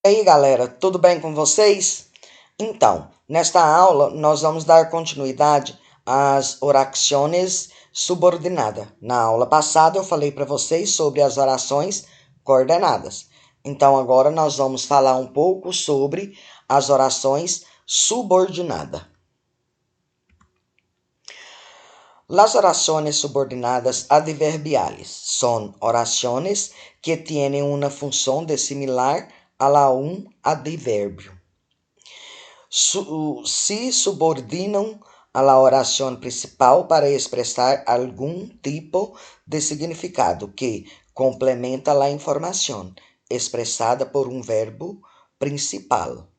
E aí, galera, tudo bem com vocês? Então, nesta aula nós vamos dar continuidade às orações subordinadas. Na aula passada eu falei para vocês sobre as orações coordenadas. Então, agora nós vamos falar um pouco sobre as orações subordinadas. Las oraciones subordinadas adverbiales son oraciones que tienen una función de similar a la un adverbio. Se subordinam a la oración principal para expresar algún tipo de significado que complementa la información expresada por un verbo principal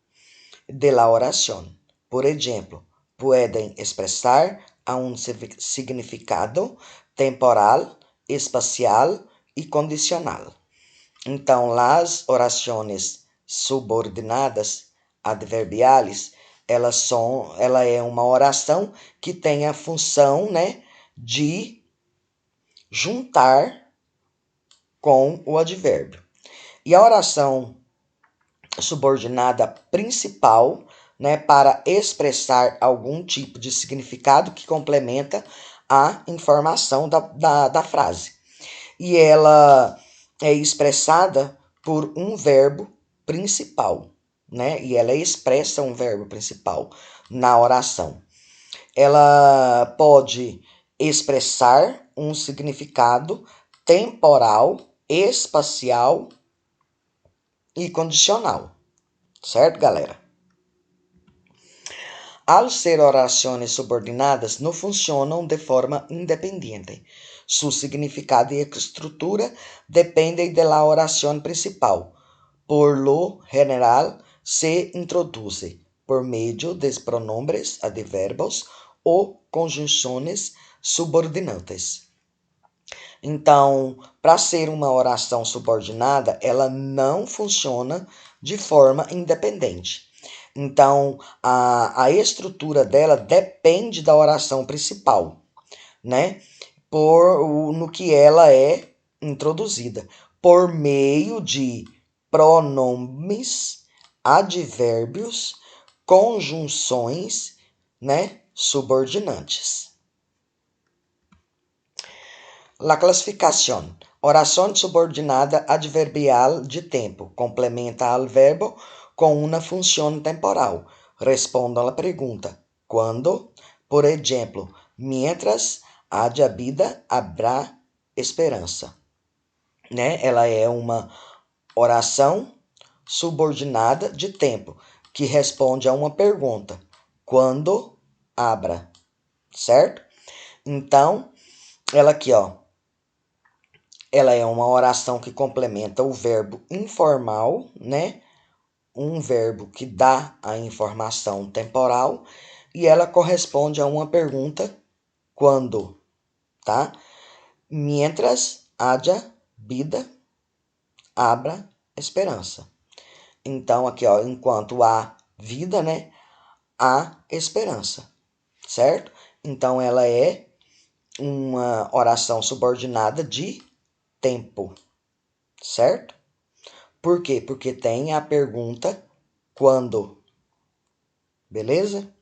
de la oración. Por ejemplo, pueden expresar a un significado temporal, espacial e condicional. Então, las orações subordinadas adverbiales, ela é uma oração que tem a função, né, de juntar com o advérbio. E a oração subordinada principal, né, para expressar algum tipo de significado que complementa a informação da frase. E ela é expressada por um verbo principal, né? E ela expressa um verbo principal na oração. Ela pode expressar um significado temporal, espacial e condicional. Certo, galera? Al ser orações subordinadas, não funcionam de forma independiente. Su significado e estrutura dependem de la oración principal. Por lo general, se introduce por meio de pronombres, advérbios ou conjunções subordinantes. Então, para ser uma oração subordinada, ela não funciona de forma independente. Então, a estrutura dela depende da oração principal, né? No que ela é introduzida, por meio de pronomes, advérbios, conjunções, né? Subordinantes. La classificación. Oração subordinada adverbial de tempo. Complementa al verbo com uma função temporal. Responda a pergunta. Quando? Por exemplo, mientras haya vida, habrá esperança. Né? Ela é uma oração subordinada de tempo que responde a uma pergunta. Quando abra, certo? Então, ela aqui, ó. Ela é uma oração que complementa o verbo informal, né? Um verbo que dá a informação temporal e ela corresponde a uma pergunta quando, tá? Mientras haya vida, abra esperança. Então, aqui, ó, enquanto há vida, né? Há esperança, certo? Então, ela é uma oração subordinada de tempo, certo? Por quê? Porque tem a pergunta quando. Beleza?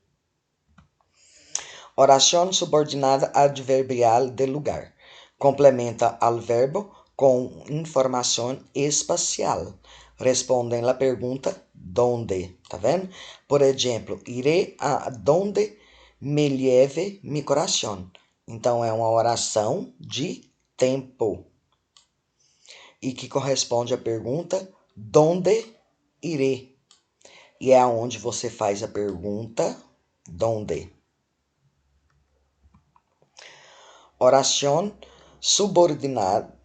Oração subordinada adverbial de lugar. Complementa al verbo com informação espacial. Respondem a pergunta donde. Tá vendo? Por exemplo, iré a donde me lleve mi coração. Então, é uma oração de tempo. E que corresponde à pergunta donde iré. E é aonde você faz a pergunta donde. Oração subordinada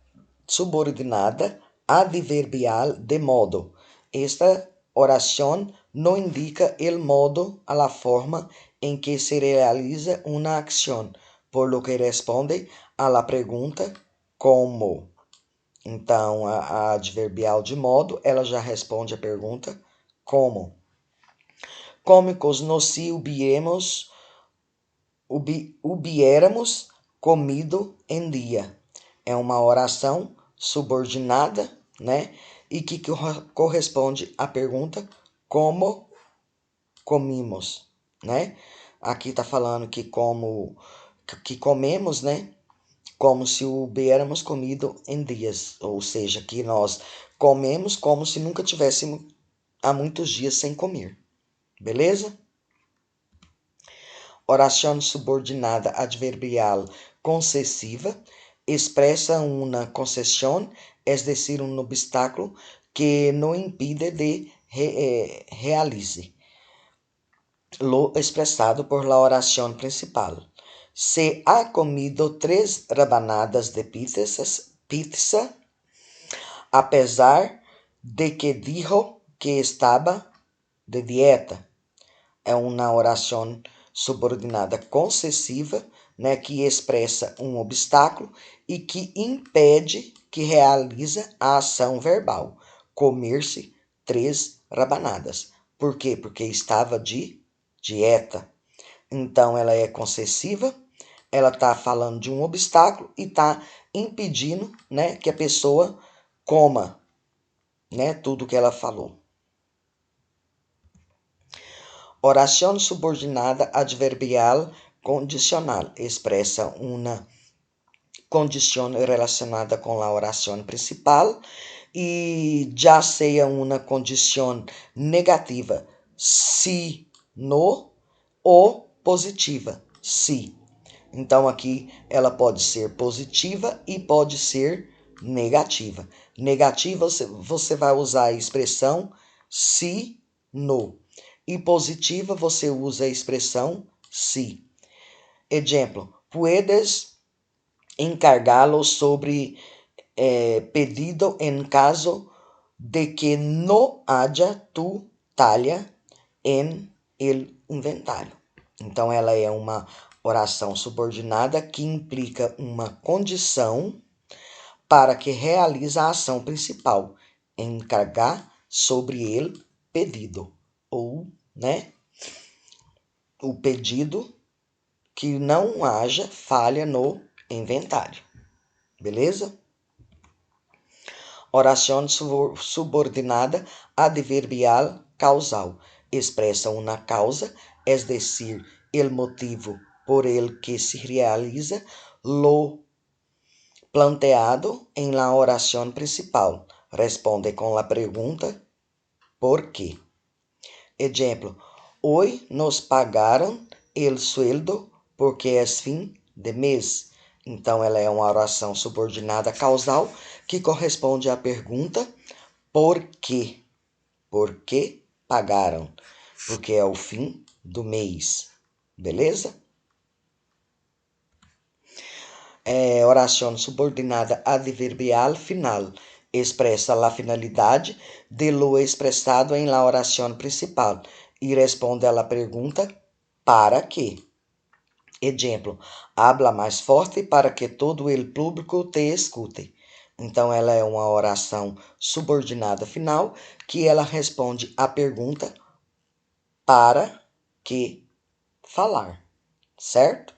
adverbial de modo. Esta oração não indica o modo a la forma em que se realiza uma acção, por lo que responde a la pergunta como. Então, a adverbial de modo, ela já responde a pergunta como. Cômicos nos si hubiéramos comido em dia. É uma oração subordinada, né? e que corresponde à pergunta como comimos, né? Aqui tá falando que comemos, né? Como se o hubiéramos comido em dias, ou seja, que nós comemos como se nunca tivéssemos há muitos dias sem comer. Beleza? Oração subordinada adverbial concesiva expresa una concesión, es decir, un obstáculo que no impide de realize lo expresado por la oración principal. Se ha comido 3 rabanadas de pizza, apesar de que dijo que estaba de dieta. É uma oração subordinada concessiva, né, que expressa um obstáculo e que impede que realiza a ação verbal, comer-se 3 rabanadas. Por quê? Porque estava de dieta. Então, ela é concessiva, ela está falando de um obstáculo e está impedindo, né, que a pessoa coma, né, tudo que ela falou. Oração subordinada adverbial condicional expressa uma condição relacionada com a oração principal e já seja uma condição negativa, se, no, ou positiva, se. Então, aqui ela pode ser positiva e pode ser negativa. Negativa, você vai usar a expressão se, no. E positiva, você usa a expressão si. Exemplo, puedes encargá-lo sobre pedido em caso de que no haya tu talla en el inventário. Então, ela é uma oração subordinada que implica uma condição para que realize a ação principal, encargar sobre ele pedido, ou, né, o pedido que não haja falha no inventário. Beleza? Oração subordinada adverbial causal expressa uma causa, es decir, el motivo por el que se realiza lo planteado en la oración principal. Responde con la pregunta ¿por qué? Ejemplo, hoy nos pagaram el sueldo porque é fim de mês. Então, ela é uma oração subordinada causal que corresponde à pergunta por quê? Por que pagaram? Porque é o fim do mês. Beleza? Oração subordinada adverbial final expressa a finalidade de lo expressado em la oração principal e responde à pergunta para quê? Exemplo, habla mais forte para que todo o público te escute. Então, ela é uma oração subordinada final que ela responde à pergunta para que falar, certo?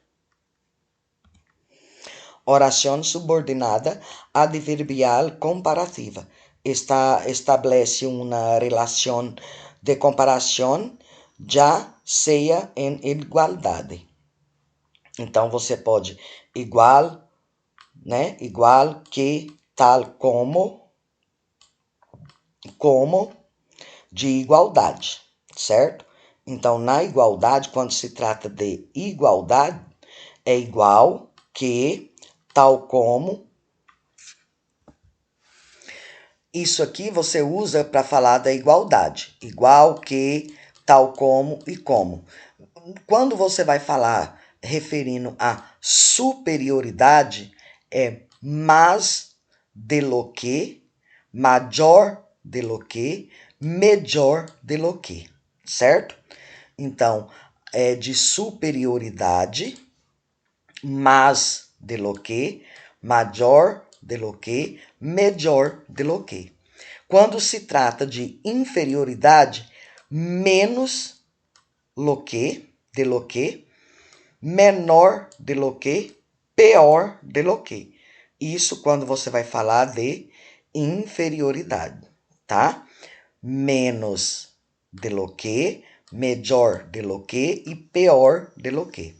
Oração subordinada adverbial comparativa. Estabelece uma relação de comparação, já seja em igualdade. Então, você pode igual, né? Igual que, tal como de igualdade, certo? Então, na igualdade, quando se trata de igualdade, é igual que, tal como. Isso aqui você usa para falar da igualdade. Igual que, tal como e como. Quando você vai falar referindo a superioridade, é mais de lo que, maior de lo que, melhor de lo que, certo? Então, é de superioridade, mais de lo que, maior de lo que, melhor de lo que. Quando se trata de inferioridade, menos lo que, de lo que, menor de lo que, pior de lo que. Isso quando você vai falar de inferioridade, tá? Menos de lo que, melhor de lo que e pior de lo que.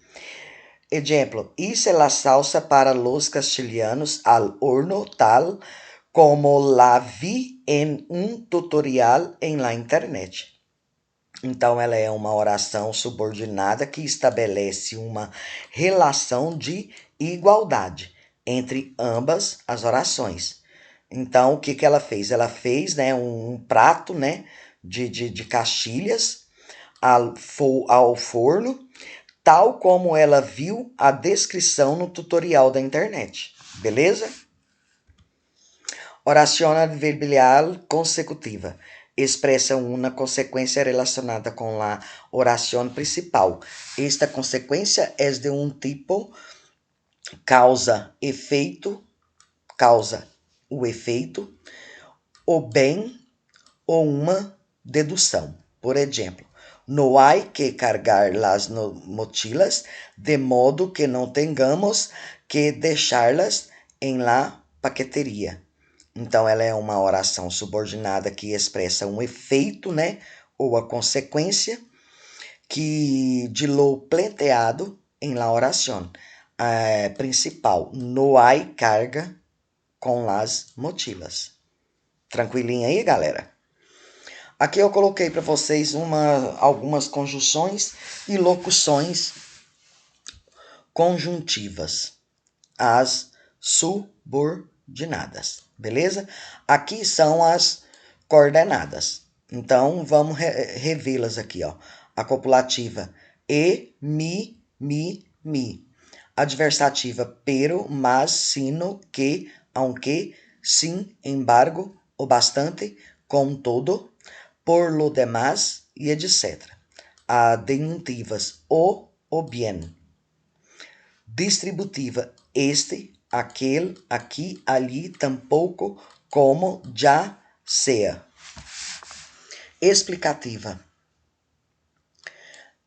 Ejemplo, hice la salsa para los castellanos al horno tal como la vi em um tutorial em la internet. Então, ela é uma oração subordinada que estabelece uma relação de igualdade entre ambas as orações. Então, o que que ela fez? Ela fez, né, um prato, né, de castilhas ao forno, tal como ela viu a descrição no tutorial da internet. Beleza? Oração adverbial consecutiva. Expressa uma consequência relacionada com a oração principal. Esta consequência é de um tipo causa-efeito, causa o efeito, o bem ou uma dedução. Por exemplo, no hay que cargar las mochilas de modo que não tengamos que deixá-las em la paqueteria. Então, ela é uma oração subordinada que expressa um efeito, né? Ou a consequência que de lo planteado em la oração principal. No hay carga com las mochilas. Tranquilinho aí, galera? Aqui eu coloquei para vocês algumas conjunções e locuções conjuntivas, as subordinadas, beleza? Aqui são as coordenadas. Então, vamos revê-las aqui, ó. A copulativa e, mi. Adversativa pero, mas, sino, que, aunque, sin, embargo, o bastante, com todo, por lo demás e etc. Adjuntivas o bien. Distributiva este, aquele, aqui, ali, tampouco, como, já, sea. Explicativa.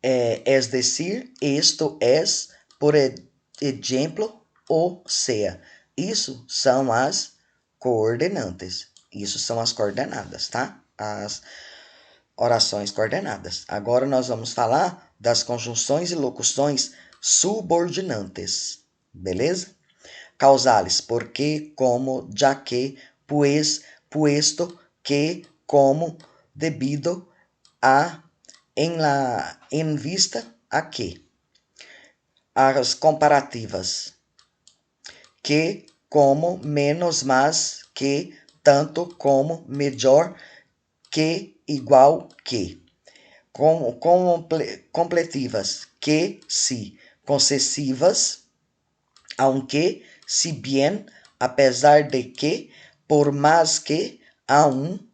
Es decir, esto es, por exemplo, o sea. Isso são as coordenantes. Isso são as coordenadas, tá? As orações coordenadas. Agora nós vamos falar das conjunções e locuções subordinantes, beleza? Causales, porque, como, já que, pues, puesto, que, como, debido, a, em vista, a que. As comparativas, que, como, menos, mais, que, tanto, como, melhor, que, igual, que. Completivas, que, se. Concessivas, aunque, si bien, apesar de que, por más que, aún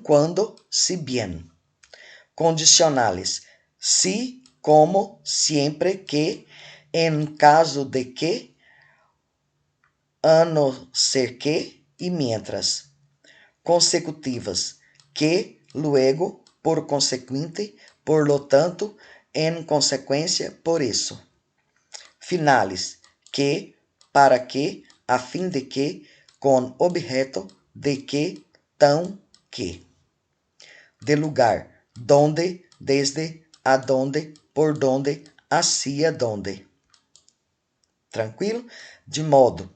quando, si bien. Condicionales, si, como, siempre que, en caso de que, a no ser que e mientras. Consecutivas, que, luego, por consequente, por lo tanto, en consequência, por isso. Finales, que, para que, a fim de que, com objeto de que, tão que. De lugar, donde, desde, adonde, por donde, hacia donde. Tranquilo? De modo,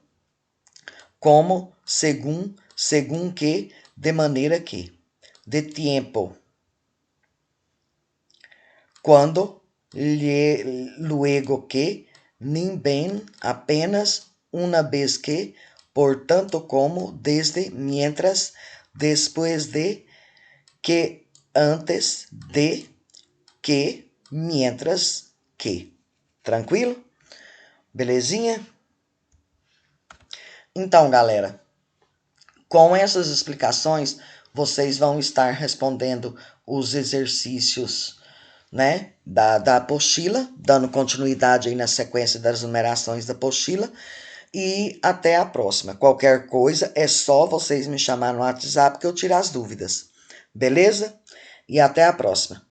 como, segundo que, de maneira que. De tempo, quando, luego que, nem bem, apenas, uma vez que, por tanto como, desde, mientras, después de, que, antes de, que, mientras que. Tranquilo? Belezinha? Então, galera, com essas explicações, vocês vão estar respondendo os exercícios, né, da apostila, dando continuidade aí na sequência das numerações da apostila. E até a próxima. Qualquer coisa, é só vocês me chamar no WhatsApp que eu tiro as dúvidas. Beleza? E até a próxima.